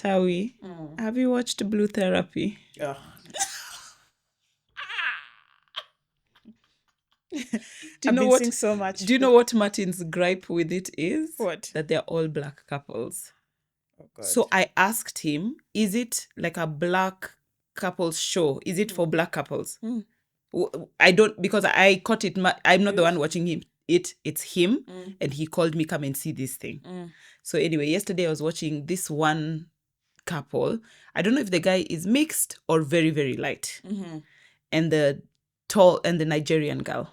Tawi, have you watched Blue Therapy? Ugh. Do you know what? So much. Do you know what Martin's gripe with it is? What? That they're all black couples. Oh, God. So I asked him, is it like a black couples show? Is it for black couples? I don't, because I caught it. I'm not the one watching him. It's him, and he called me, come and see this thing. So anyway, yesterday I was watching this one couple. I don't know if the guy is mixed or very, very light. And the tall and the Nigerian girl.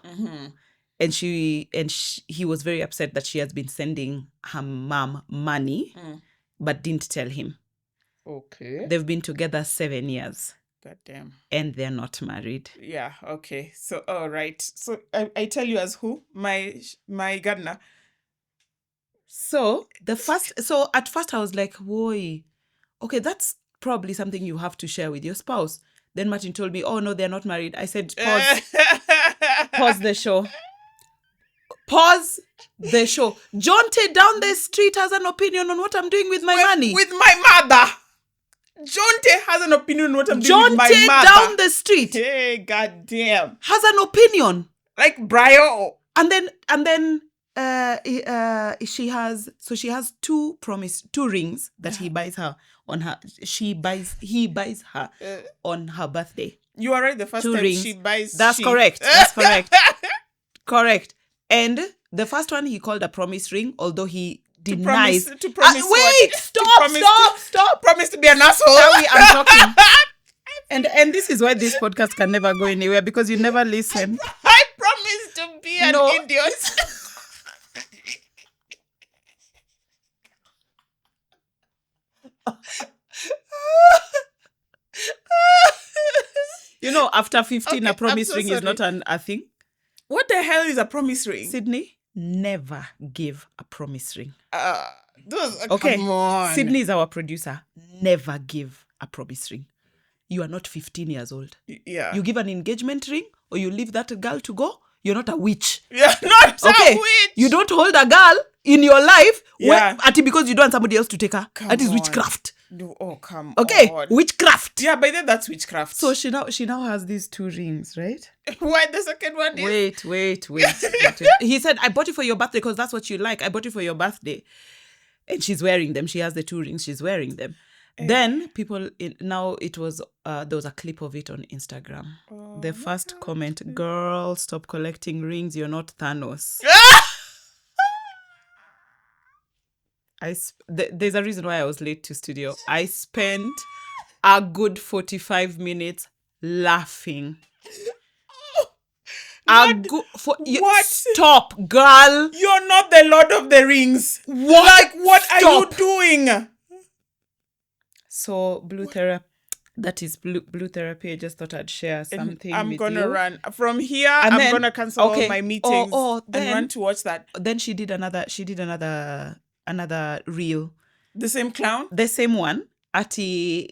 And he was very upset that she has been sending her mom money, but didn't tell him. Okay. They've been together 7 years. God damn. And they're not married. Yeah, okay. So, all right. So, I tell you as who? My gardener. So, at first I was like, whoa, okay, that's probably something you have to share with your spouse. Then Martin told me, oh, no, they're not married. I said, pause the show. Pause the show. Jonte down the street has an opinion on what I'm doing with my money. With my mother. Jonte has an opinion on what I'm doing with my mother. Jonte down the street. Hey, goddamn. Has an opinion. Like Brio. And then she has two rings that he buys her on her. He buys her on her birthday. You are right. The first 2 time rings. she buys. That's correct. That's correct. Correct. And the first one he called a promise ring, although he denies. To promise wait! What? Stop! Promise to be an asshole. Sorry, I'm talking. And this is why this podcast can never go anywhere, because you never listen. I promise to be an idiot. You know, after 15, Okay, a promise I'm so ring is sorry. not a thing. What the hell is a promise ring? Sydney, never give a promise ring. Okay. Come on. Sydney is our producer. Never give a promise ring. You are not 15 years old. Yeah. You give an engagement ring or you leave that girl to go, you're not a witch. You're not a witch. You don't hold a girl in your life Yeah. because you don't want somebody else to take her. That is on. witchcraft. No, oh, come Okay, on. witchcraft. Yeah, by then that's witchcraft. So she now has these 2 rings, right? Why the second one is? Wait. He said, I bought it for your birthday because that's what you like. I bought it for your birthday. And she's wearing them. She has the 2 rings. She's wearing them. Then it was, there was a clip of it on Instagram. The first comment, girl, stop collecting rings. You're not Thanos. There's a reason why I was late to studio. I spent a good 45 minutes laughing. What? Stop, girl. You're not the Lord of the Rings. What? Like, what Stop. are you doing? So, Blue Therapy. That is Blue Therapy. I just thought I'd share something I'm with gonna you. run from here. I'm gonna cancel all my meetings then, and run to watch that. Then she did another reel. The same clown? The same one. Ati,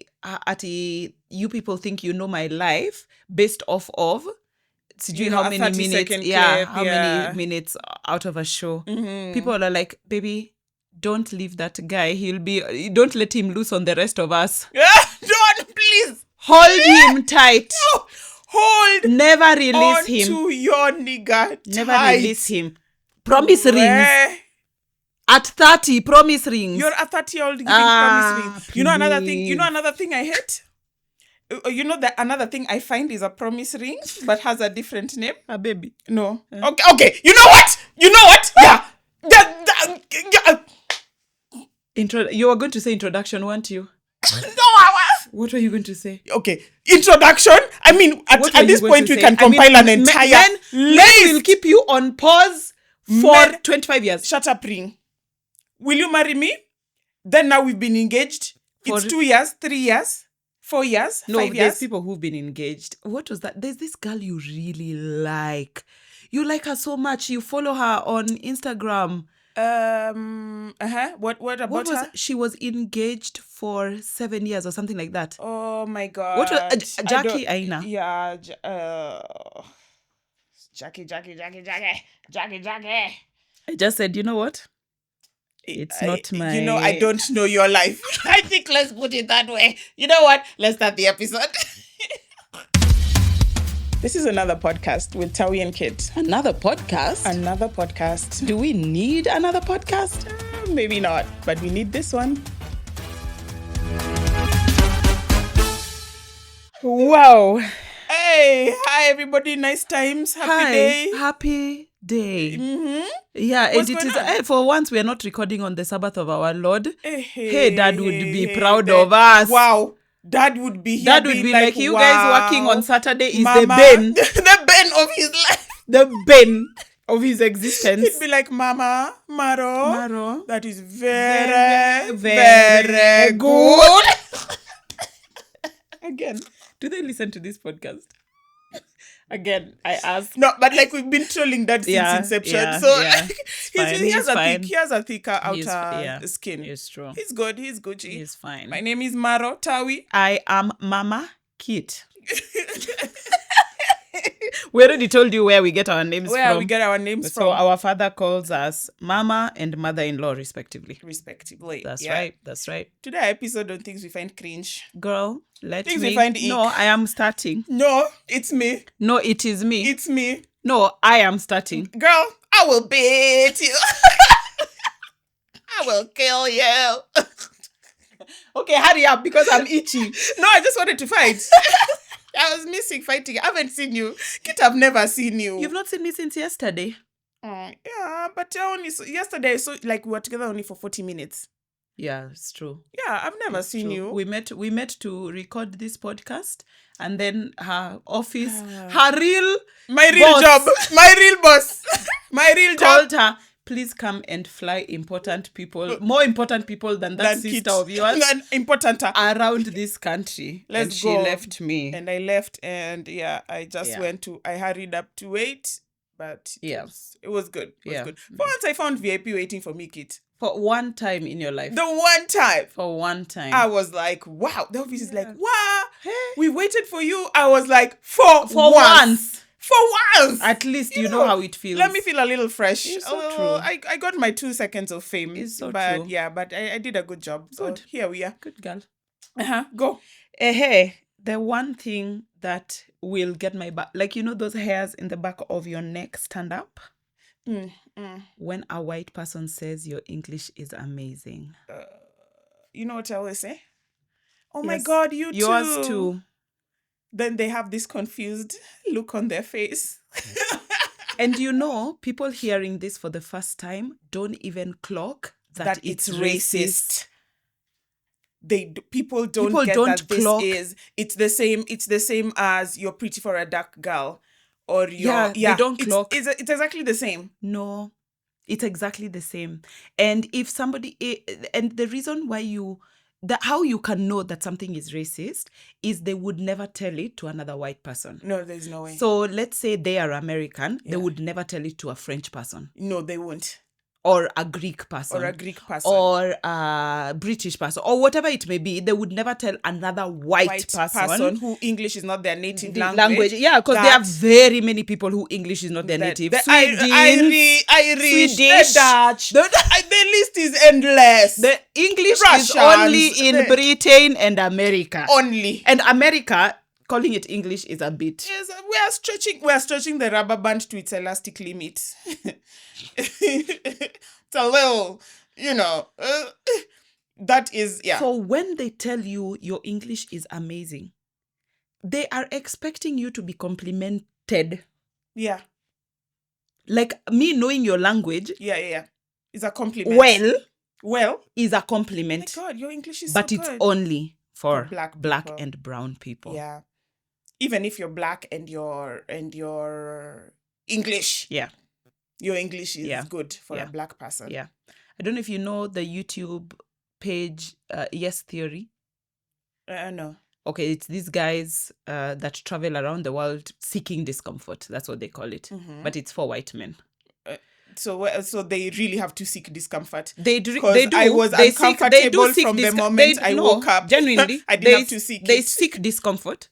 you people think you know my life based off of how many minutes? Many minutes out of a show. Mm-hmm. People are like, baby, don't leave that guy. Don't let him loose on the rest of us. Don't, please. Hold him tight. No. Hold. Never release him. To your nigga. Never tight. release him. Promise rings. At 30, promise rings. You're a 30-year-old giving promise rings. Please. You know another thing I hate? You know that another thing I find is a promise ring, but has a different name? A baby. No. Okay. You know what? Yeah. You were going to say introduction, weren't you? No, I was. What were you going to say? Okay. Introduction. I mean, at this point, we can compile an entire list. Will keep you on pause for 25 years. Shut up, ring. Will you marry me? Then now we've been engaged. It's 2 years, 3 years, 4 years, 5 years. There's people who've been engaged. What was that? There's this girl you really like. You like her so much. You follow her on Instagram. What about her? She was engaged for 7 years or something like that. Oh my God. What was Jackie Aina? Yeah. Jackie. I just said, you know what? It's not my... You know, I don't know your life. I think let's put it that way. You know what? Let's start the episode. This is another podcast with Tawi and Kit. Another podcast? Another podcast. Do we need another podcast? Maybe not, but we need this one. Wow. Hey, hi everybody. Nice times. Happy day. Happy day. Mm-hmm. Yeah, What's and it going is on? for once we are not recording on the Sabbath of our Lord. Hey, Dad would be proud of us. Wow. Dad would be here. Dad would be like, you guys working on Saturday is Mama, the bane. the bane of his life. The bane of his existence. He'd be like, Mama, Maro. That is very, Very, very good. Again, do they listen to this podcast? Again, I ask. No, but like we've been trolling Dad since inception. So he has a thicker outer skin. It's true. He's good. He's Gucci. He's fine. My name is Maro Tawi. I am Mama Kit. We already told you where we get our names Where from. we get our names So from. our father calls us Mama and Mother-in-law, respectively. That's right. That's right. Today our episode on things we find cringe. Girl, let Things me... we find ick. No, I am starting. No, it's me. No, it is me. It's me. No, I am starting. Girl, I will beat you. I will kill you. Okay, hurry up because I'm itchy. No, I just wanted to fight. I was missing fighting. I haven't seen you. Kit, I've never seen you. You've not seen me since yesterday. Yeah, but yesterday, so like we were together only for 40 minutes. Yeah, it's true. Yeah, I've never seen you. We met to record this podcast, and then her office, my real boss, my real called job. her, please come and fly important people, more important people than that sister Kit. of yours, Importanter around this country. Let's and go. She left me. And I left, and I just I hurried up to wait, but it was good. It was good. For once, I found VIP waiting for me, Kit. For one time in your life. The one time. For one time. I was like, wow. The office is like, wow. Hey. We waited for you. I was like, for once. For once. At least you know how it feels. Let me feel a little fresh. It's so true. I got my 2 seconds of fame. It's so but true. Yeah, but I did a good job. So Good. Here we are. Good girl. Go. Hey, the one thing that will get my back, like, you know those hairs in the back of your neck stand up? When a white person says your English is amazing. You know what I always say? Oh my Yes. God, you too. Yours too. Then they have this confused look on their face. And you know, people hearing this for the first time don't even clock that it's racist. People don't get that this is. It's the same as you're pretty for a dark girl. Or they don't clock. It's exactly the same. No, it's exactly the same. And if somebody, and the reason why how you can know that something is racist is they would never tell it to another white person. No, there's no way. So let's say they are American, they would never tell it to a French person. No, they won't. Or a Greek person. Or a British person. Or whatever it may be. They would never tell another white person who English is not their native language. Yeah, because there are very many people who English is not their native. The Swedish, Irish, the Dutch. The list is endless. The English Russians, is only in Britain and America. Only. And America, calling it English is a bit... Yes, we are stretching the rubber band to its elastic limit. It's a little, that is, yeah. So when they tell you your English is amazing, they are expecting you to be complimented. Yeah. Like me knowing your language. Yeah. It's a compliment. Well, is a compliment. Oh my God, your English is but so it's good. only for black and brown people. Yeah. Even if you're black and your English. Yeah. Your English is good for a black person. Yeah. I don't know if you know the YouTube page Yes Theory. No. Okay, it's these guys that travel around the world seeking discomfort. That's what they call it. Mm-hmm. But it's for white men. So they really have to seek discomfort. They do. I was uncomfortable from the moment I woke up. Genuinely, I didn't have to seek They it. seek discomfort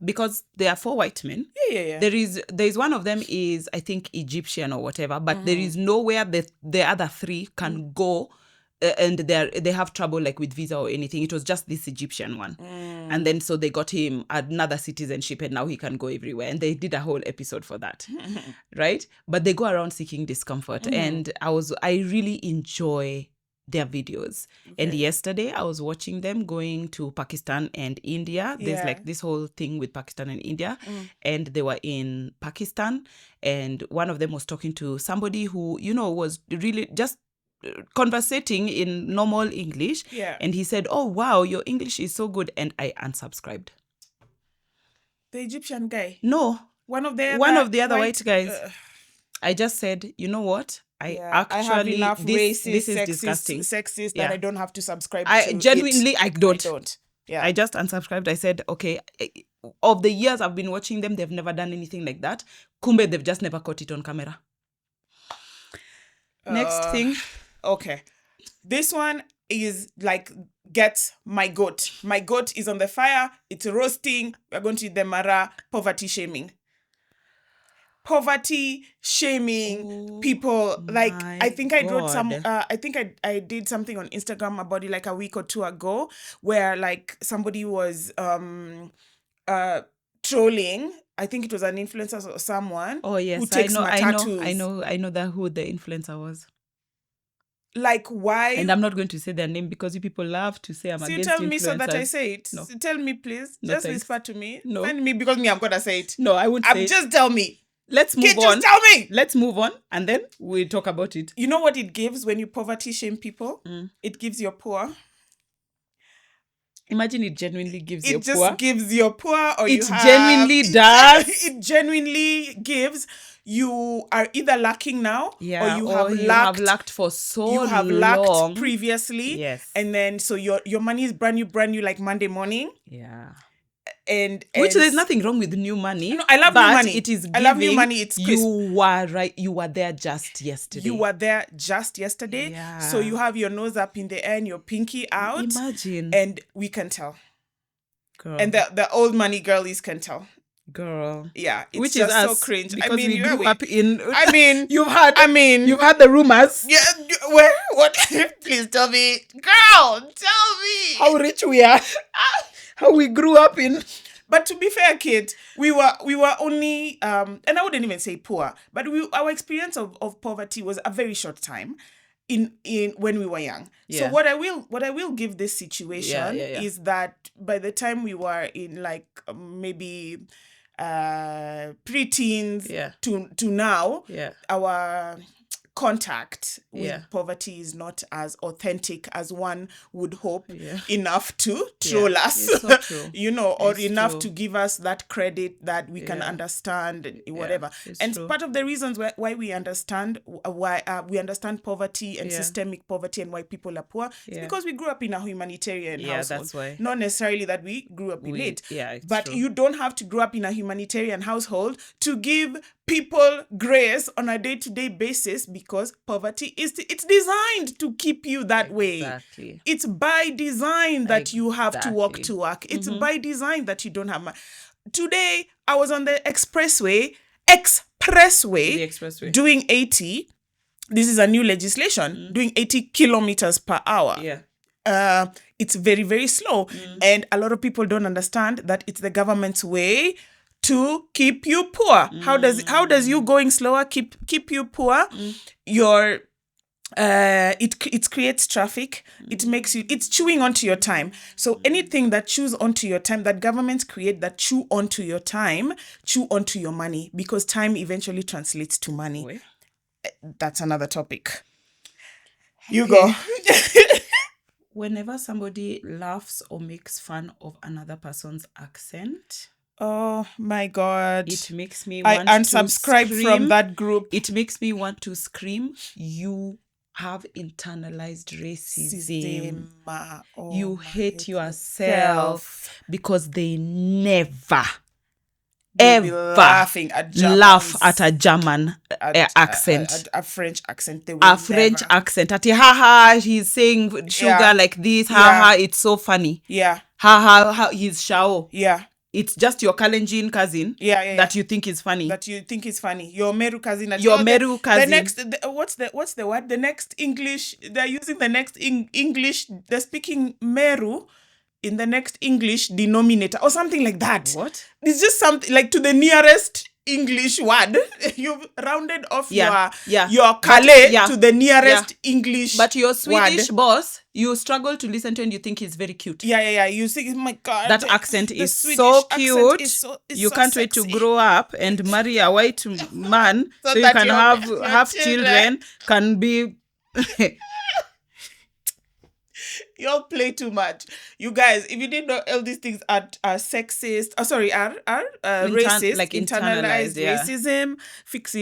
Because there are 4 white men. Yeah. There is one of them is, I think, Egyptian or whatever, but there is nowhere that the other 3 can go, and they have trouble like with visa or anything. It was just this Egyptian one. And then so they got him another citizenship, and now he can go everywhere. And they did a whole episode for that. Right? But they go around seeking discomfort. And I really enjoy their videos. And yesterday I was watching them going to Pakistan and India. There's like this whole thing with Pakistan and India. And they were in Pakistan, and one of them was talking to somebody who, was really just conversating in normal English. And he said, "Oh wow, your English is so good." And I unsubscribed. The Egyptian guy? No. One of the other white guys. I just said, you know what? I have enough racist, this is disgusting. Sexist that I don't have to subscribe to I don't. I don't. Yeah. I just unsubscribed. I said, okay, of the years I've been watching them, they've never done anything like that. Kumbe, they've just never caught it on camera. Next thing. Okay. This one is like, get my goat. My goat is on the fire. It's roasting. We're going to eat the mara. Poverty shaming. Poverty shaming people. Like, I think I wrote I think I did something on Instagram about it like a week or 2 ago, where like somebody was trolling. I think it was an influencer or someone. Oh yes, who takes tattoos. I know that who the influencer was. Like, why? And I'm not going to say their name because you people love to say I'm against influencers. So you tell me so that I say it. No. So tell me, please. No, just thanks. whisper to me. No. Send me, because I'm going to say it. No, I won't say it. Just tell me. Let's move on. Just tell me. Let's move on, and then we'll talk about it. You know what it gives when you poverty shame people? It gives you poor. Imagine it genuinely gives you poor. It just gives you poor, or it genuinely does. It genuinely gives. You are either lacking now, or you have lacked for so long. You have lacked previously. Yes. And then so your money is brand new like Monday morning. Yeah. And which there's nothing wrong with new money. No, I love new money. It is giving, I love new money. It's crisp. You were right. You were there just yesterday. Yeah. So you have your nose up in the air and your pinky out. Imagine. And we can tell. Girl. And the old money girlies can tell. Girl. Yeah. It's which just is us, so cringe. Because we grew up in... you've had the rumors. Yeah. Where? What? Please tell me. Girl, tell me. How rich we are. How we grew up in. But to be fair, kid, we were only and I wouldn't even say poor, but our experience of poverty was a very short time in when we were young. Yeah. So what I will give this situation is that by the time we were in like maybe preteens to now, our contact with poverty is not as authentic as one would hope, enough to troll us, so true. Or it's enough true. To give us that credit that we can understand and whatever. And true. Part of the reasons why we understand poverty and systemic poverty and why people are poor is because we grew up in a humanitarian household. That's why. Not necessarily that we grew up in it. But true. You don't have to grow up in a humanitarian household to give people grace on a day-to-day basis, because poverty it's designed to keep you that way. It's by design that you have to walk to work. It's by design that you don't have money. Today I was on the expressway doing 80. This is a new legislation, doing 80 kilometers per hour. It's very, very slow. And a lot of people don't understand that it's the government's way to keep you poor. How does you going slower keep you poor? Your it creates traffic. It's chewing onto your time. So anything that chews onto your time, that governments create that chew onto your time, chew onto your money, because time eventually translates to money. Wait. That's another topic. You go. Whenever somebody laughs or makes fun of another person's accent, oh my God, it makes me want to unsubscribe from that group. It makes me want to scream. You have internalized racism. You hate yourself because they never ever laugh at a German accent, a French accent. French accent. Ati haha, he's saying sugar like this. Haha, it's so funny. Yeah. Haha, he's shao. Yeah. it's just your Kalenjin cousin that you think is funny. That you think is funny. Your Meru cousin. Your Meru cousin. The next, what's the word? The next English, they're using the next English, they're speaking Meru in the next English denominator or something like that. What? It's just something like to the nearest English word. You've rounded off your Kale to the nearest English But your Swedish boss, you struggle to listen to and you think he's very cute. Yeah. You think, oh my God. That accent is so cute. You can't wait to grow up and marry a white man so you can have children, can be... You all play too much. You guys, if you didn't know, all these things are sexist. Racist. Like internalized racism. Fix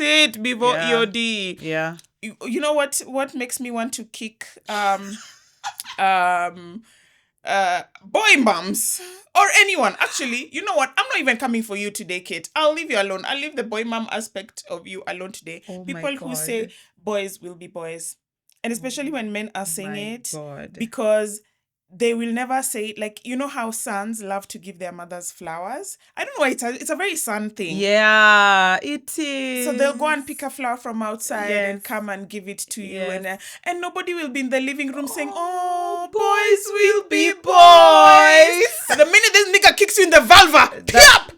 it before EOD. Yeah. You know what makes me want to kick boy moms or anyone. Actually, you know what? I'm not even coming for you today, Kate. I'll leave you alone. I'll leave the boy mom aspect of you alone today. People who say boys will be boys. And especially when men are saying it, because they will never say it. Like, you know how sons love to give their mothers flowers? I don't know why it's a very son thing. Yeah, it is. So they'll go and pick a flower from outside and come and give it to you. And nobody will be in the living room saying, oh, boys will be boys. The minute this nigga kicks you in the vulva,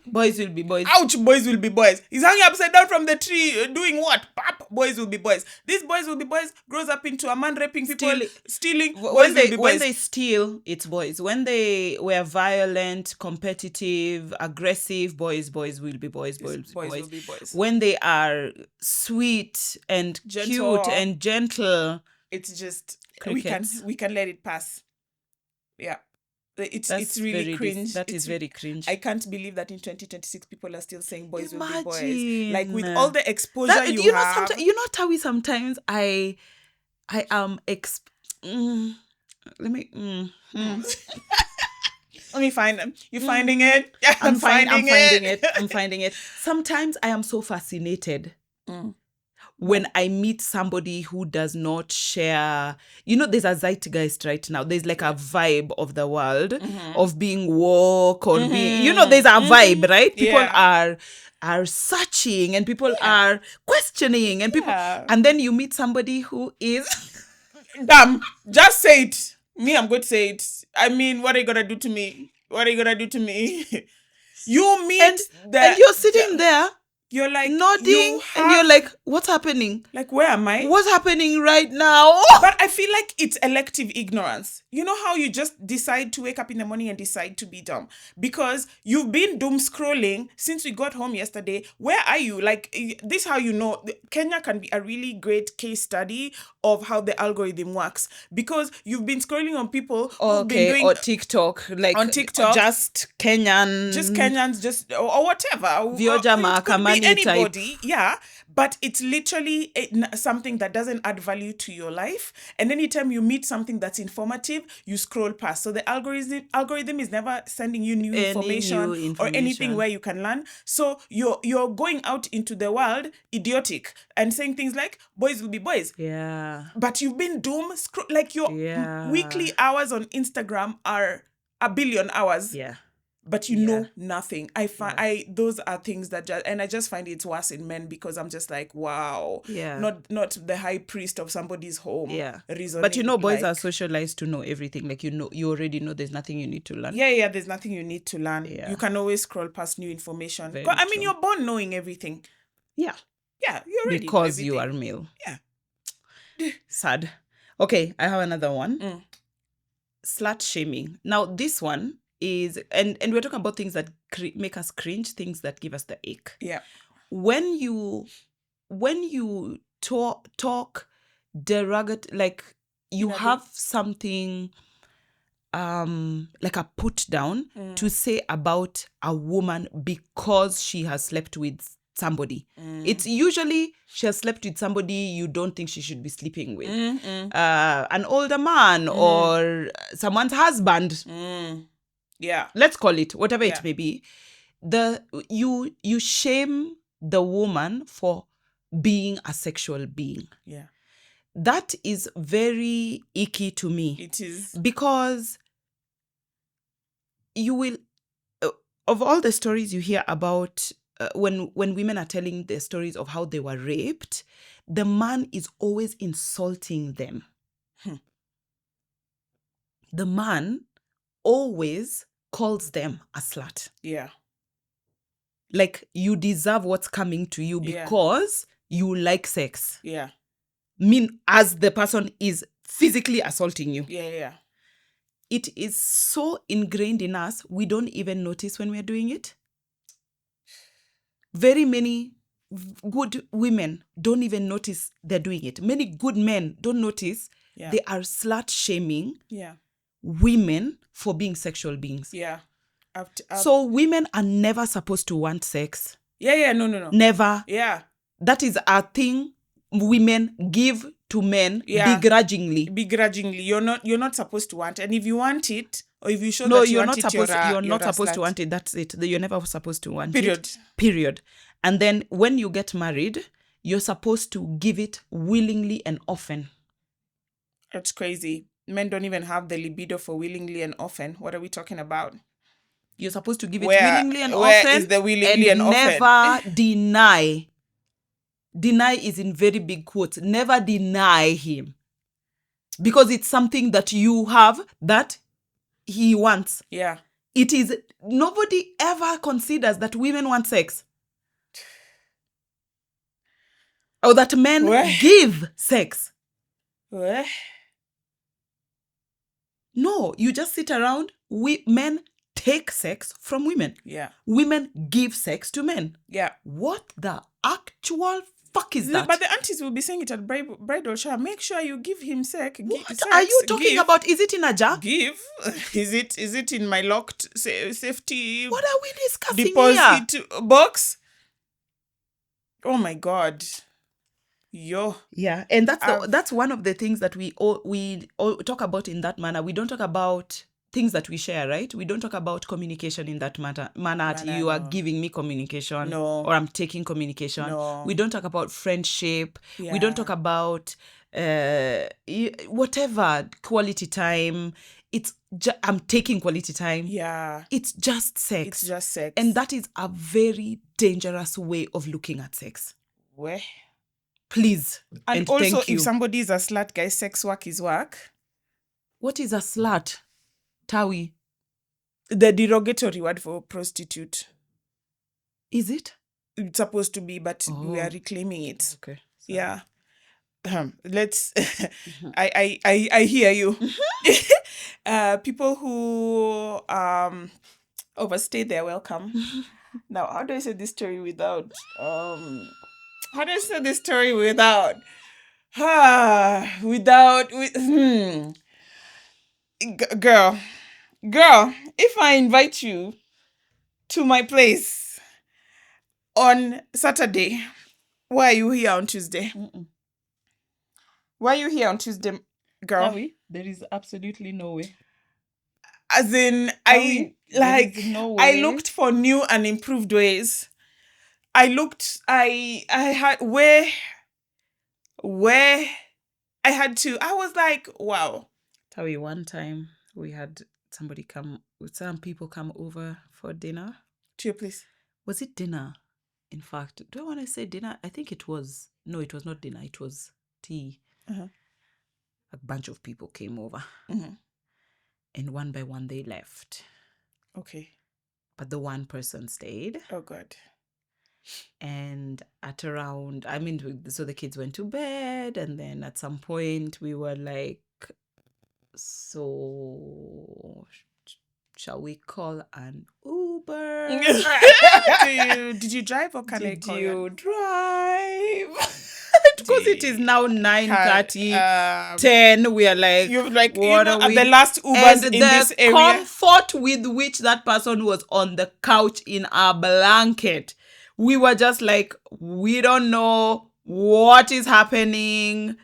boys will be boys. Ouch, boys will be boys. He's hanging upside down from the tree doing what? Pap, boys will be boys. These boys will be boys, grows up into a man raping people, stealing. When they steal, it's boys. When they were violent, competitive, aggressive, boys will be boys. Boys will be boys. When they are sweet and cute and gentle, it's just crickets. we can let it pass. Yeah. It's really cringe. Is very cringe. I can't believe that in 2026 people are still saying boys will be boys. Like with all the exposure have. You know, Tawi, sometimes I am let me Let me find them. You finding it? Yeah, I'm finding it. Sometimes I am so fascinated when I meet somebody who does not share, you know, there's a zeitgeist right now. There's like a vibe of the world of being woke or being, you know, there's a vibe, right? People are searching and people are questioning and people, and then you meet somebody who is... Damn, just say it. Me, I'm going to say it. I mean, what are you going to do to me? You meet and you're sitting there. You're like nodding and you're like, what's happening? Like, where am I? What's happening right now? But I feel like it's elective ignorance. You know how you just decide to wake up in the morning and decide to be dumb? Because you've been doom scrolling since we got home yesterday. Where are you? Like, this is how you know. Kenya can be a really great case study of how the algorithm works. Because you've been scrolling on people who've been doing... or TikTok. Like, on TikTok. Just Kenyans. Or whatever. Viojama, Kamani anybody, type. Yeah, but it's literally something that doesn't add value to your life. And anytime you meet something that's informative, you scroll past. So the algorithm is never sending you new information or anything where you can learn. So you're going out into the world idiotic and saying things like boys will be boys. Yeah. But you've been like your weekly hours on Instagram are 1 billion hours. Yeah. But you know nothing. Those are things that and I just find it's worse in men because I'm just like, wow. Yeah. Not the high priest of somebody's home. Yeah. Reasoning, but you know, boys are socialized to know everything. Like, you already know there's nothing you need to learn. Yeah, there's nothing you need to learn. Yeah. You can always scroll past new information. I mean, you're born knowing everything. Yeah. Yeah, you already because know you are male. Yeah. Sad. Okay, I have another one. Slut shaming. Now, this one is, and we're talking about things that make us cringe, things that give us the ache. Yeah. When you talk derogatory, like you have something like a put down to say about a woman because she has slept with somebody. It's usually she has slept with somebody you don't think she should be sleeping with. An older man or someone's husband. Yeah. Let's call it whatever it may be. You shame the woman for being a sexual being. Yeah. That is very icky to me. It is. Because you will of all the stories you hear about when women are telling their stories of how they were raped, the man is always insulting them. The man always calls them a slut. Yeah. Like, you deserve what's coming to you because you like sex. Yeah. As the person is physically assaulting you. Yeah. It is so ingrained in us, we don't even notice when we're doing it. Very many good women don't even notice they're doing it. Many good men don't notice they are slut shaming women for being sexual beings. Yeah. So women are never supposed to want sex. Yeah. No. Never. Yeah. That is a thing women give to men begrudgingly. Begrudgingly. You're not supposed to want. And if you want it, or if you show that you want it, you're not supposed to want it. That's it. You're never supposed to want it. Period. And then when you get married, you're supposed to give it willingly and often. That's crazy. Men don't even have the libido for willingly and often. What are we talking about? You're supposed to give it willingly and often. Where is the willingly and often? Never deny. Deny is in very big quotes. Never deny him. Because it's something that you have that he wants. Yeah. It is, nobody ever considers that women want sex. Or that men give sex. No, you just sit around. Men take sex from women. Yeah. Women give sex to men. Yeah. What the actual fuck is that? But the aunties will be saying it at bridal shower. Make sure you give him sex. What are you talking about? Is it in a jar? Give. Is it in my locked safety? What are we discussing deposit here? Box? Oh my God. Yo. Yeah, and that's one of the things that we all talk about in that manner. We don't talk about things that we share, right? We don't talk about communication in that manner. You are giving me communication, or I'm taking communication. No. We don't talk about friendship. Yeah. We don't talk about whatever, quality time. I'm taking quality time. Yeah. It's just sex. And that is a very dangerous way of looking at sex. Where? Please. And also, if somebody is a slut, guys, sex work is work. What is a slut? Tawi. The derogatory word for prostitute. Is it? It's supposed to be, but we are reclaiming it. Okay. Sorry. Yeah. Let's. I hear you. People who overstay their welcome. Now, how do I say this story without? Girl, if I invite you to my place on Saturday, why are you here on Tuesday? Why are you here on Tuesday, girl? There is absolutely no way. As in, I looked for new and improved ways. I had where I had to. I was like, wow. Tawi, one time we had some people come over for dinner. To your place? Was it dinner? In fact, do I want to say dinner? I think it was. No, it was not dinner. It was tea. Uh-huh. A bunch of people came over. Mm-hmm. And one by one they left. Okay. But the one person stayed. Oh, God. And at around, so the kids went to bed. And then at some point we were like, so shall we call an Uber? Did you drive or can I call you? Did you drive? Because it is now 9:30, 10. We are like, you're like, what are we? The last Ubers in this area. And the comfort with which that person was on the couch in a blanket, we were just like, we don't know what is happening.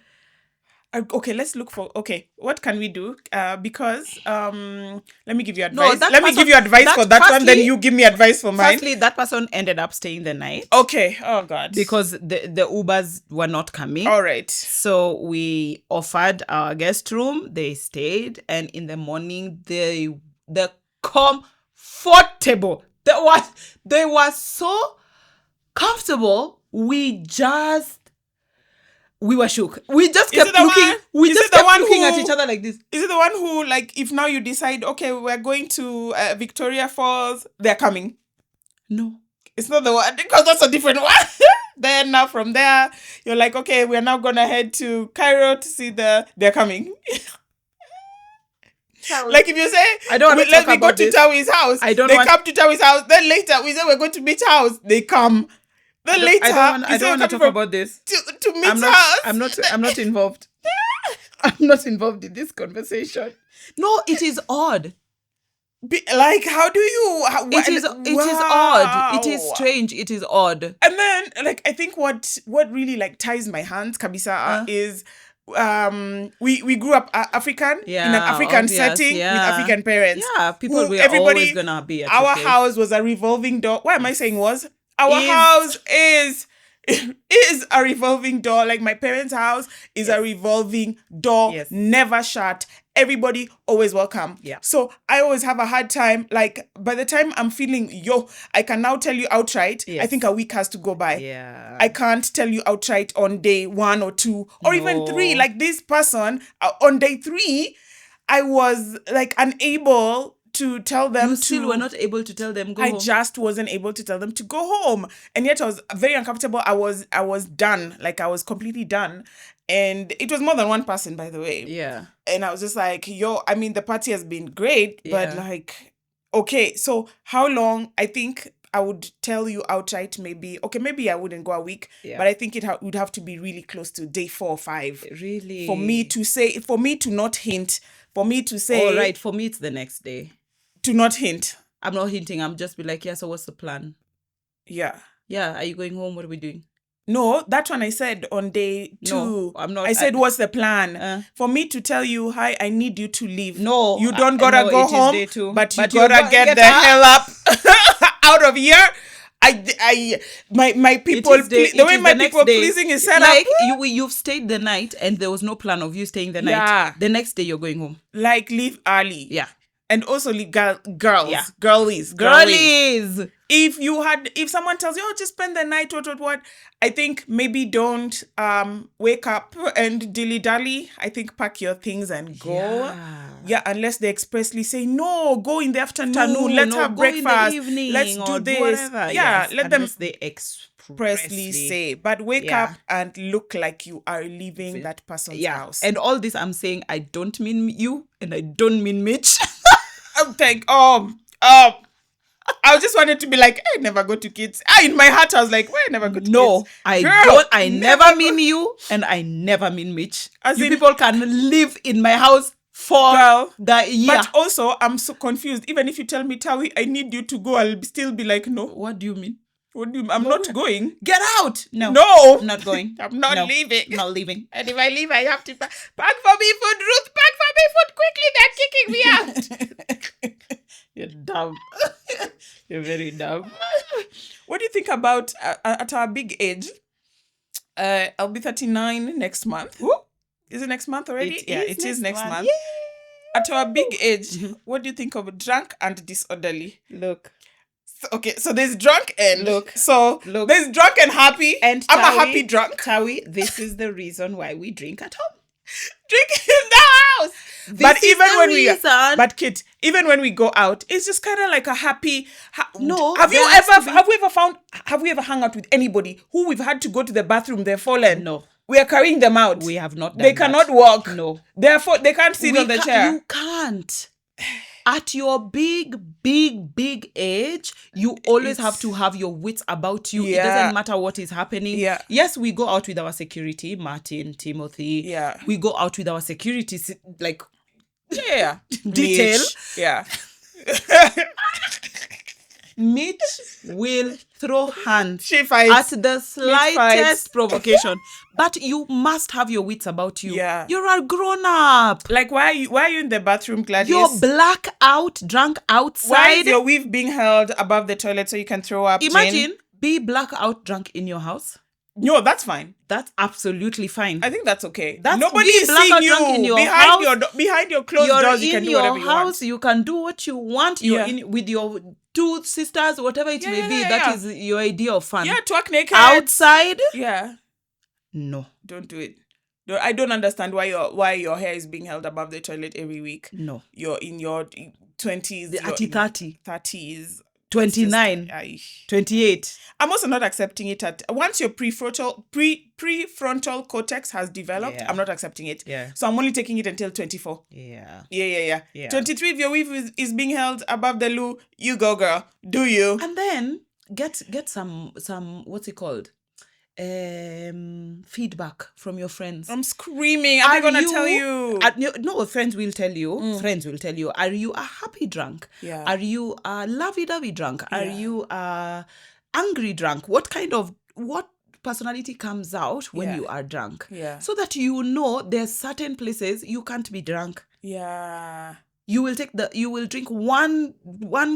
Okay, let's look for. Okay, what can we do? Because let me give you advice. Let me give you advice for that one. Then you give me advice for mine. Firstly, that person ended up staying the night. Okay. Oh God. Because the Ubers were not coming. All right. So we offered our guest room. They stayed, and in the morning, the comfortable They were so comfortable. We were shook. We just kept looking. We just kept looking at each other like this. Is it the one who, like, if now you decide, okay, we're going to Victoria Falls, they're coming? No. It's not the one, because that's a different one. Then now from there, you're like, okay, we're now going to head to Cairo to see they're coming. Like if you say, I don't want to let me go to Tawi's house. They come to Tawi's house. Then later, we say we're going to Beach House. They come. Then later, I don't want to talk about this. To meet us. I'm not involved. I'm not involved in this conversation. No, it is odd. Like, how do you? It is odd. It is strange. It is odd. And then, like, I think what really like ties my hands, Kabisa, is we grew up African in an African setting with African parents. Yeah, people were always gonna be at our house was a revolving door. Why am I saying was? Our house is a revolving door. Like my parents' house is a revolving door, never shut. Everybody always welcome. Yeah. So I always have a hard time. Like by the time I'm feeling, I can now tell you outright. Yes. I think a week has to go by. Yeah. I can't tell you outright on day 1 or 2 or even 3. Like this person on day 3, I was like unable to tell them. You still were not able to tell them go home. I just wasn't able to tell them to go home, and yet I was very uncomfortable. I was done. Like I was completely done. And it was more than one person, by the way. Yeah. And I was just like, I mean, the party has been great, but like, okay, so how long? I think I would tell you outright maybe I wouldn't go a week, but I think it would have to be really close to day 4 or 5. Really? For me to not hint, for me to say... Oh, right. For me, it's the next day. To not hint. I'm not hinting. I'm just be like, yeah, so what's the plan? Yeah. Yeah, are you going home? What are we doing? No, that one I said on day 2. No, I'm not. I said, what's the plan? For me to tell you, hi, I need you to leave. No. You don't gotta go home, day 2. but you gotta get the hell up out of here. My people, the way my people pleasing is set like, up. You've stayed the night and there was no plan of you staying the night. Yeah. The next day you're going home. Like, leave early. Yeah. And also leave girls. Yeah. Girlies. Girlies. If someone tells you, just spend the night, what, I think maybe don't wake up and dilly-dally. I think pack your things and go. Yeah, unless they expressly say, no, go in the afternoon. Let's have breakfast. In the evening, let's do this. Whatever. Yeah, yes, let them they expressly say. But wake up and look like you are leaving that person's house. And all this I'm saying, I don't mean you and I don't mean Mitch. I just wanted to be like, I never go to kids. In my heart, I was like, why I never go to kids? No, I never mean you and I never mean Mitch. People can live in my house for the year. But also, I'm so confused. Even if you tell me, Tawi, I need you to go, I'll still be like, no. What do you mean? I'm not going. Get out. No. I'm not going. I'm not leaving. I'm not leaving. And if I leave, I have to pack for me food. Ruth, pack for me food quickly. They're kicking me out. You're dumb. You're very dumb. What do you think about at our big age? I'll be 39 next month. Ooh. Is it next month already? It is next month. Yay! At our big age, what do you think of drunk and disorderly? Look. So there's drunk and there's drunk and happy. And I'm a happy drunk. Tawi, this is the reason why we drink at home. Drink in the house. But Kit, even when we go out, it's just kind of like a happy. Have we ever hung out with anybody who we've had to go to the bathroom? They've fallen. No. We are carrying them out. We have not done They cannot walk. No. Therefore, they can't sit on the chair. You can't. At your big age, you always have to have your wits about you. Yeah. It doesn't matter what is happening. Yeah. Yes, we go out with our security, Martin, Timothy. Yeah. We go out with our security, like, detail. Mitch. Yeah. Mitch will throw hands at the slightest provocation. But you must have your wits about you. Yeah. You're a grown-up. Like, why are you in the bathroom, Gladys? You're blackout, drunk outside. Why is your weave being held above the toilet so you can throw up? Imagine, be blackout drunk in your house. No, that's fine. That's absolutely fine. I think that's okay. That's Nobody is seeing you in your behind house. behind your closed You're doors. You can in do your whatever you want. house. You can do what you want. You're in with your two sisters, whatever it may be. That is your idea of fun. Yeah, twerk naked outside. Yeah, no, don't do it. I don't understand why your hair is being held above the toilet every week. No, you're in your 20s, the 30s. 29, 28. I'm also not accepting it once your prefrontal cortex has developed. I'm not accepting it. So I'm only taking it until 24. Yeah. 23, if your weave is being held above the loo, you go, girl. Do you? And then get some what's it called? Feedback from your friends. I'm screaming. Are they gonna tell you? No, friends will tell you. Friends will tell you. Are you a happy drunk? Yeah. Are you a lovey-dovey drunk? Are you a angry drunk? What personality comes out when you are drunk? Yeah. So that you know there's certain places you can't be drunk. Yeah. You will drink one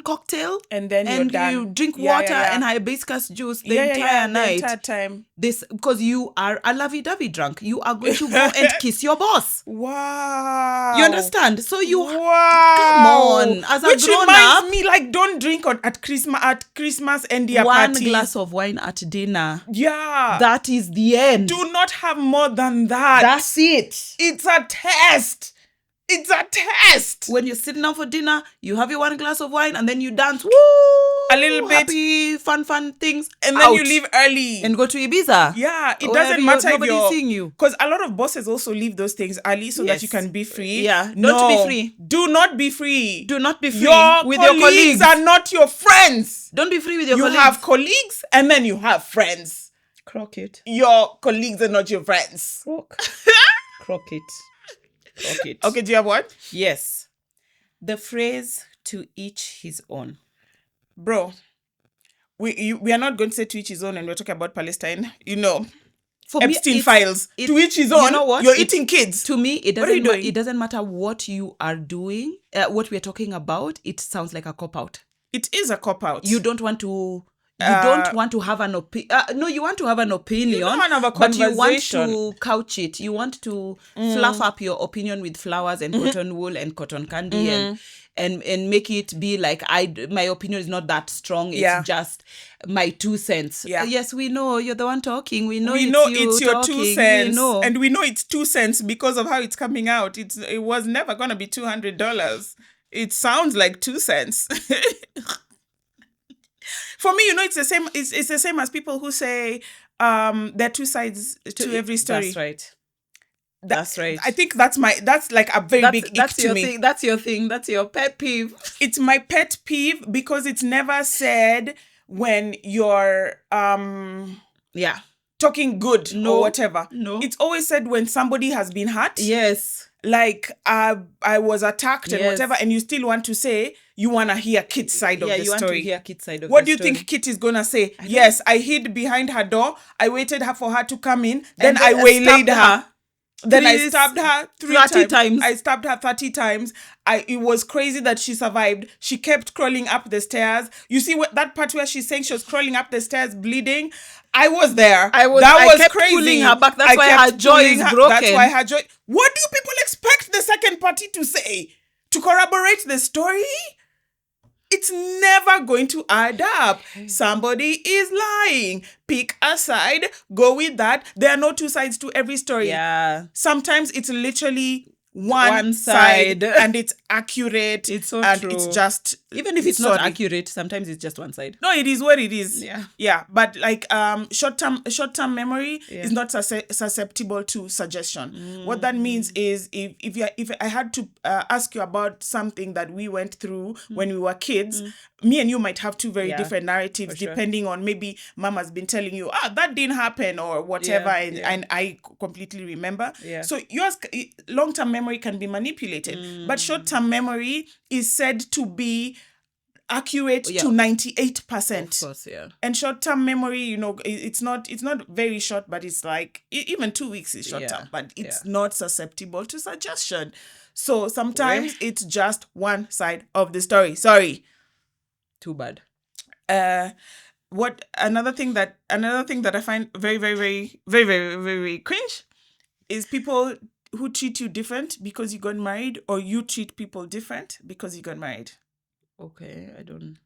cocktail and then you're done. You drink water and hibiscus juice the entire night. The entire time. This because you are a lovey-dovey drunk. You are going to go and kiss your boss. Wow. You understand? So you come on as Which a grown reminds up. me, like, don't drink at Christmas and their one parties. glass of wine at dinner. Yeah. That is the end. Do not have more than that. That's it. It's a test. It's a test. When you're sitting down for dinner, you have your one glass of wine and then you dance. Woo! A little bit. Happy, fun things. And then you leave early. And go to Ibiza. Yeah. It doesn't matter if nobody's seeing you. Because a lot of bosses also leave those things early so that you can be free. Yeah. Don't be free. Do not be free. Do not be free with your colleagues. Are not your friends. Don't be free with your colleagues. You have colleagues and then you have friends. Crockett. Your colleagues are not your friends. Crockett. Okay, do you have what? Yes. The phrase "to each his own." Bro, we are not going to say to each his own and we're talking about Palestine. For Epstein files. To each his own. You know what? You're eating kids. To me, it doesn't it doesn't matter what you are doing, what we're talking about. It sounds like a cop-out. It is a cop-out. You don't want to... You don't want to have an opinion. No, you want to have an opinion, you don't want to have a conversation. But you want to couch it. You want to fluff up your opinion with flowers and cotton wool and cotton candy and make it be like my opinion is not that strong. It's just my 2 cents. Yeah. Yes, we know you're the one talking. We know it's your talking. 2 cents. We know. And we know it's 2 cents because of how it's coming out. It was never gonna be $200. It sounds like 2 cents. For me, it's the same. It's the same as people who say there are 2 sides to every story. That's right. That's right. I think that's like a very big ick to me. That's your thing. That's your pet peeve. It's my pet peeve because it's never said when you're talking good or whatever. No. It's always said when somebody has been hurt. Yes. Like I was attacked and whatever, and you still want to say you want to hear Kit's side of the story. Yeah, you want to hear Kit's side of the story. What do you think Kit is going to say? Yes, I hid behind her door. I waited for her to come in. Then I waylaid her. Then I stabbed her 30 times. I stabbed her 30 times. It was crazy that she survived. She kept crawling up the stairs. You see that part where she's saying she was crawling up the stairs bleeding? I was there. I kept crazy. Pulling her back. That's why her jaw is broken. That's why her jaw. What do people expect the second party to say? To corroborate the story? It's never going to add up. Somebody is lying. Pick a side. Go with that. There are no 2 sides to every story. Yeah. Sometimes it's literally one side and it's accurate. It's so and true. It's just even if it's not accurate, sometimes it's just one side. No, it is what it is. Yeah. But like short-term memory is not susceptible to suggestion. What that means is if I had to ask you about something that we went through when we were kids, me and you might have 2 very different narratives depending on maybe mom has been telling you, that didn't happen or whatever, and I completely remember. Yeah. So yours, long-term memory can be manipulated, but short-term memory is said to be accurate to 98%. Of course, yeah. And short-term memory, it's not very short, but it's like even 2 weeks is short-term, but it's not susceptible to suggestion. So sometimes it's just one side of the story. Sorry. Too bad. another thing that I find very, very, very, very, very, very, very cringe is people who treat you different because you got married, or you treat people different because you got married. Okay, I don't.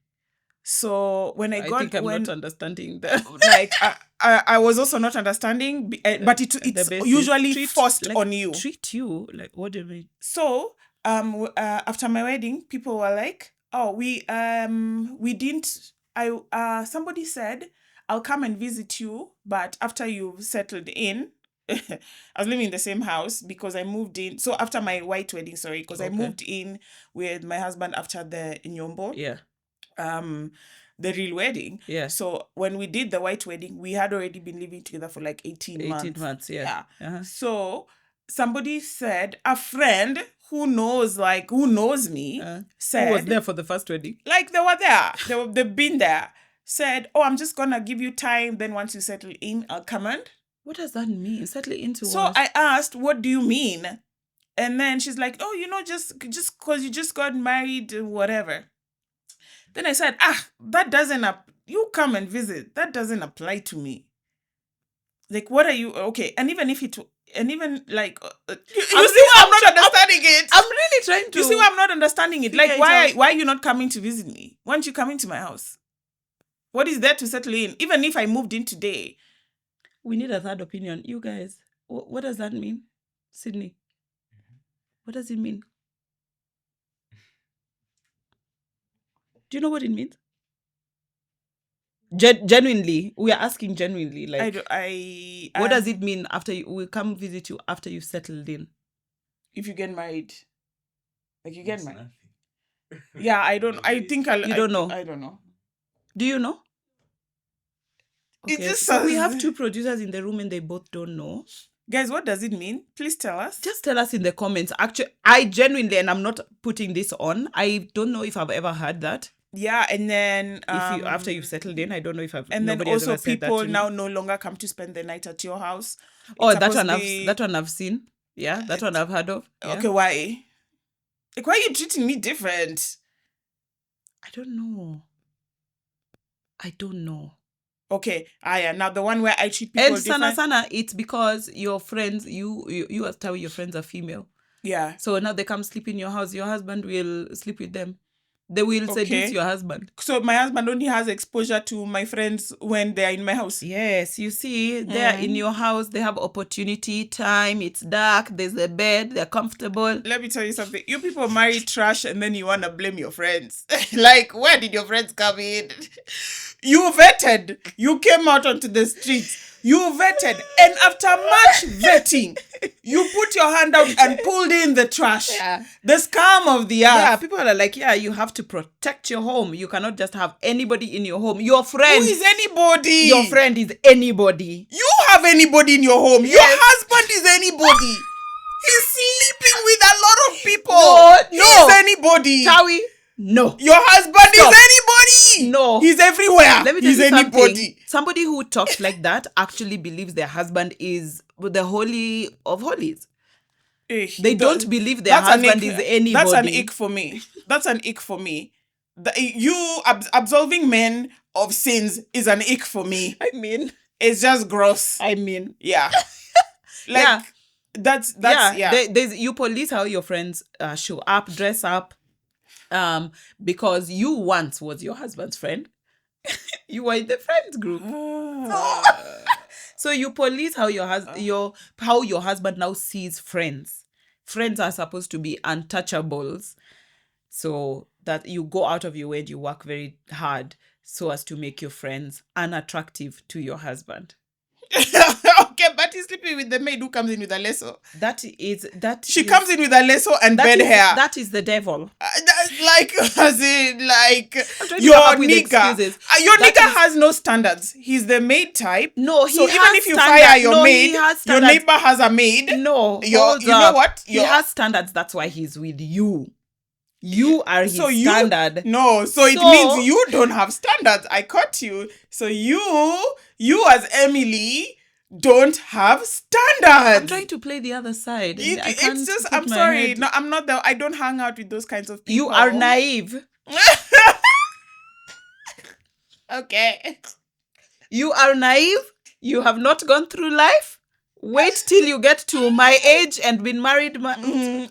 So when I think I'm not understanding that. Like I was also not understanding, but it's usually forced on you. Treat you like, what do you mean? So after my wedding, people were like, "Oh, we didn't." Somebody said, "I'll come and visit you, but after you've settled in." I was living in the same house because I moved in. So after my white wedding, because I moved in with my husband after the Nyombo. Yeah. The real wedding. Yeah. So when we did the white wedding, we had already been living together for like 18 months. 18 months, yeah. Uh-huh. So somebody said, a friend who knows me, said, who was there for the first wedding? Like they were there. They've been there. Said, "Oh, I'm just gonna give you time. Then once you settle in, I'll come in." What does that mean? Settle into so what? So I asked, "What do you mean?" And then she's like, "Oh, just because you just got married, whatever." Then I said, that doesn't you come and visit. That doesn't apply to me. Like, what are you? Okay. And even if it, and even like, you see why I'm not understanding it? I'm really trying to. You see why I'm not understanding it? Like, why are you not coming to visit me? Why aren't you coming to my house? What is there to settle in? Even if I moved in today. We need a third opinion. You guys, what does that mean? Sydney, what does it mean? Do you know what it means? Genuinely, we are asking genuinely. Like, what does it mean after we come visit you after you settled in? If you get married, like you get married. Yeah, I don't. I think you don't know. I don't know. Do you know? Okay, so we have two producers in the room and they both don't know. Guys, what does it mean? Please tell us. Just tell us in the comments. Actually, I genuinely, and I'm not putting this on, I don't know if I've ever heard that. Yeah, and then if you, after you've settled in, I don't know if I've. And then also people now no longer come to spend the night at your house. That one I've seen. Yeah, that one I've heard of. Yeah. Okay, why? Like, why are you treating me different? I don't know. Okay, now the one where I treat people different. And sana, it's because your friends, you tell your friends are female. Yeah. So now they come sleep in your house. Your husband will sleep with them. They will seduce your husband. So my husband only has exposure to my friends when they are in my house. Yes, you see, they are in your house. They have opportunity, time. It's dark. There's a bed. They're comfortable. Let me tell you something. You people marry trash and then you want to blame your friends. Like, where did your friends come in? You vetted. You came out onto the streets. You vetted. And after much vetting, you put your hand out and pulled in the trash. Yeah. The scum of the earth. Yeah, people are like, you have to protect your home. You cannot just have anybody in your home. Your friend. Who is anybody? Your friend is anybody. You have anybody in your home. Yes. Your husband is anybody. He's sleeping with a lot of people. No. He's anybody. Tawi. No. Your husband is anybody. No. He's everywhere. Let me tell you anybody. Somebody who talks like that actually believes their husband is the holy of holies. They don't believe their husband is anybody. That's an ick for me. You absolving men of sins is an ick for me. I mean, it's just gross. I mean, yeah. Like, that's you police how your friends show up, dress up. Because you once was your husband's friend. You were in the friends group. So you police how your husband now sees friends. Friends are supposed to be untouchables. So that you go out of your way and you work very hard so as to make your friends unattractive to your husband. Okay, but he's sleeping with the maid who comes in with a lasso. She comes in with a lasso and bed hair. That is the devil. Your nigga. Your nigga has no standards. He's the maid type. No, so even if you fire your maid, your neighbor has a maid. No, you know what? He has standards. That's why he's with you. You are his standard. It means you don't have standards. I caught you. So you as Emily don't have standards. I'm trying to play the other side. I'm sorry. No, I'm not I don't hang out with those kinds of people. You are naive. Okay. You are naive. You have not gone through life. Wait till you get to my age and been married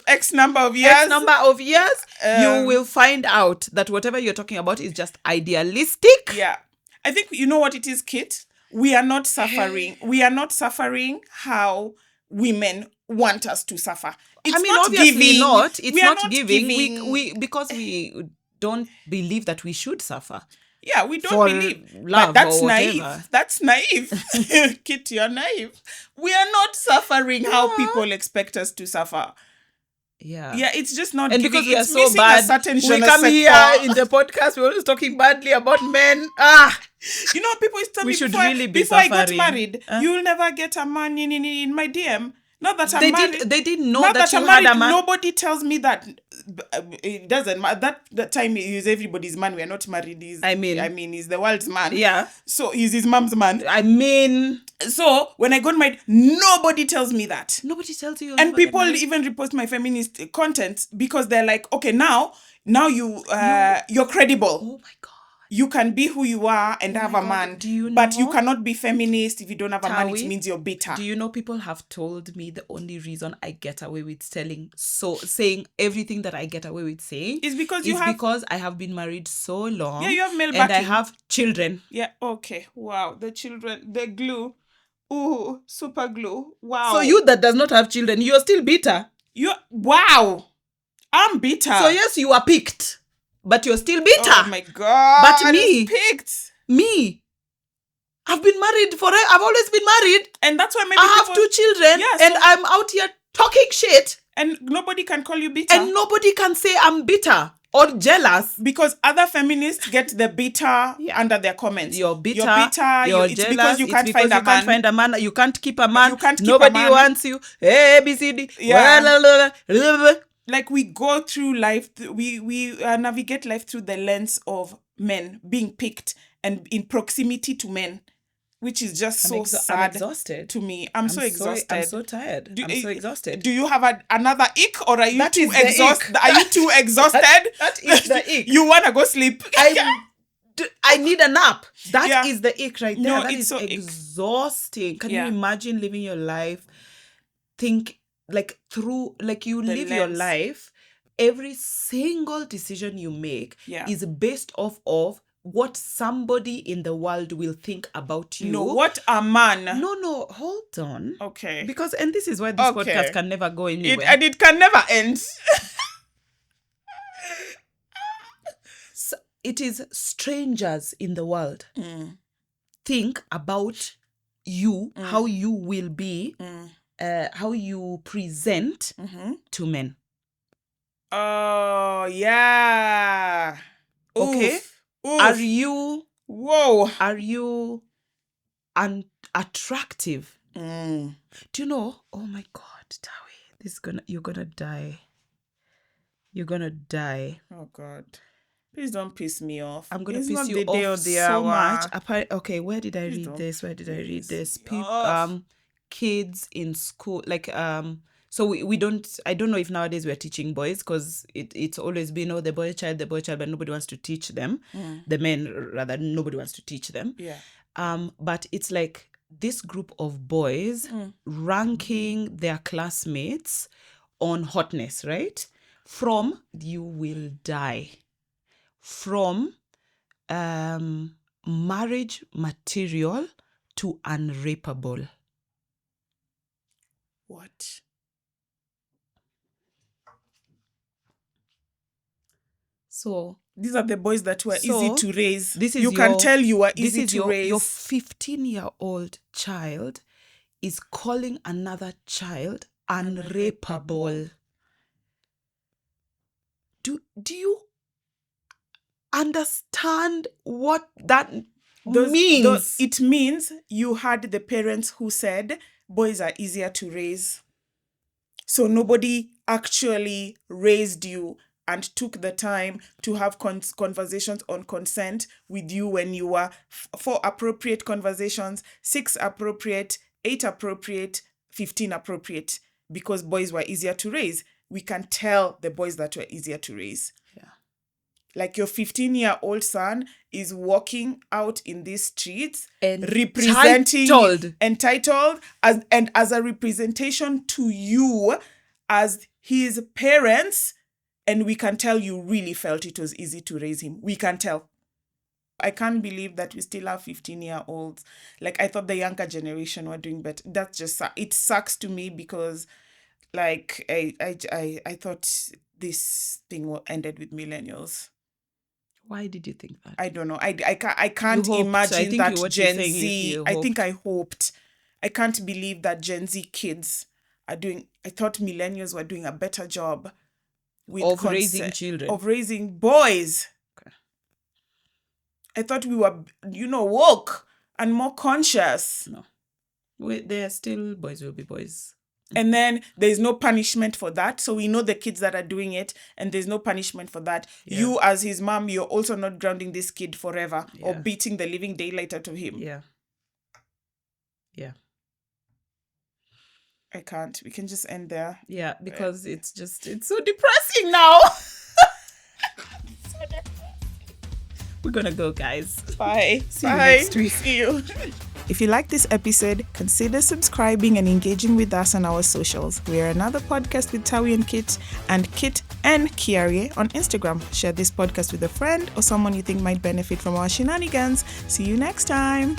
X number of years. X number of years. You will find out that whatever you're talking about is just idealistic. Yeah. I think you know what it is, Kit? We are not suffering. We are not suffering how women want us to suffer. It's not obviously giving. not. It's We are not giving. We because we don't believe that we should suffer. Yeah, we don't for believe. love, but that's or naive. whatever. That's naive. Kit, you're naive. We are not suffering how people expect us to suffer. Yeah. Yeah, it's just not and giving. because we are It's so missing bad. a certain We come here in the podcast, we're always talking badly about men. You know, people used to tell We me should before, really be before I got suffering. married, you'll never get a man in my DM. Not that I'm They married. they didn't know Not that you I'm had married. a man. Nobody tells me that. It doesn't matter. That time he's everybody's man. We are not married. He's the world's man. Yeah. So he's his mom's man. So when I got married, nobody tells me that. Nobody tells you. And people even repost my feminist content because they're like, okay, now you're credible. Oh my God. You can be who you are and have a man. Do you know? But you cannot be feminist if you don't have a man. It means you're bitter. Do you know people have told me the only reason I get away with saying everything that I get away with saying is because I have been married so long. Yeah, you have male and backing. I have children. Yeah, okay. Wow, the children, the glue. Ooh, super glue. Wow. So you that does not have children, you're still bitter. Wow. I'm bitter. So yes, you are picked. But you're still bitter. Oh my God. But me. Picked. Me. I've been married forever. I've always been married. And that's why maybe I have 2 children. Yes. And I'm out here talking shit. And nobody can call you bitter. And nobody can say I'm bitter or jealous. Because other feminists get the bitter under their comments. You're bitter. You're jealous. It's because you can't find a man. Can't find a man. You can't keep a man. You can't keep Nobody a man. wants you. A, B, C, D. Yeah. Like we go through life, we navigate life through the lens of men being picked and in proximity to men, which is just sad. I'm exhausted. To me. I'm so exhausted. I'm so tired. I'm so exhausted. Do you have another ick, or are you too exhausted? Are you too exhausted? That is the ick. You wanna go sleep? I need a nap. That is the ick right there. No, that it's is so exhausting. Can you imagine living your life? You live your life, every single decision you make is based off of what somebody in the world will think about you. No, what a man. No, hold on. Okay. And this is why this podcast can never go anywhere. It can never end. So it is strangers in the world think about you, how you will be, how you present to men. Oh, yeah. Okay. Oof. Are you unattractive? Do you know? Oh my God, Tawi, you're gonna die. You're gonna die. Oh God. Please don't piss me off. I'm gonna piss you off so much. Okay, where did I read this? Kids in school, so we don't, I don't know if nowadays we're teaching boys, because it's always been, the boy child, but nobody wants to teach them. The men, rather, nobody wants to teach them. Yeah. But it's like this group of boys ranking their classmates on hotness, right? From you will die. From marriage material to unrapeable. What? So these are the boys that were easy to raise. Can tell you are easy to raise. Your 15-year-old child is calling another child unrapeable. Do you understand what that means? It means you had the parents who said boys are easier to raise. So nobody actually raised you and took the time to have conversations on consent with you when you were 4 appropriate conversations, 6 appropriate, 8 appropriate, 15 appropriate, because boys were easier to raise. We can tell the boys that were easier to raise. Yeah. Like your 15-year-old son is walking out in these streets entitled as a representation to you as his parents, and we can tell you really felt it was easy to raise him. We can tell. I can't believe that we still have 15-year-olds. Like, I thought the younger generation were doing better. That's just, it sucks to me because, like, I thought this thing ended with millennials. Why did you think that? I don't know. I can't imagine that Gen Z. I think I hoped. I can't believe that Gen Z kids are doing. I thought millennials were doing a better job of raising children, of raising boys. Okay. I thought we were, woke and more conscious. No, they are still boys. Will be boys. And then there's no punishment for that. So we know the kids that are doing it, and there's no punishment for that. Yeah. You, as his mom, you're also not grounding this kid forever or beating the living daylight out of him. Yeah. Yeah. I can't. We can just end there. Yeah, because it's so depressing now. We're gonna go, guys. Bye. See you next week. See you. If you like this episode, consider subscribing and engaging with us on our socials. We are another podcast with Tawi and Kit and Kiarie on Instagram. Share this podcast with a friend or someone you think might benefit from our shenanigans. See you next time.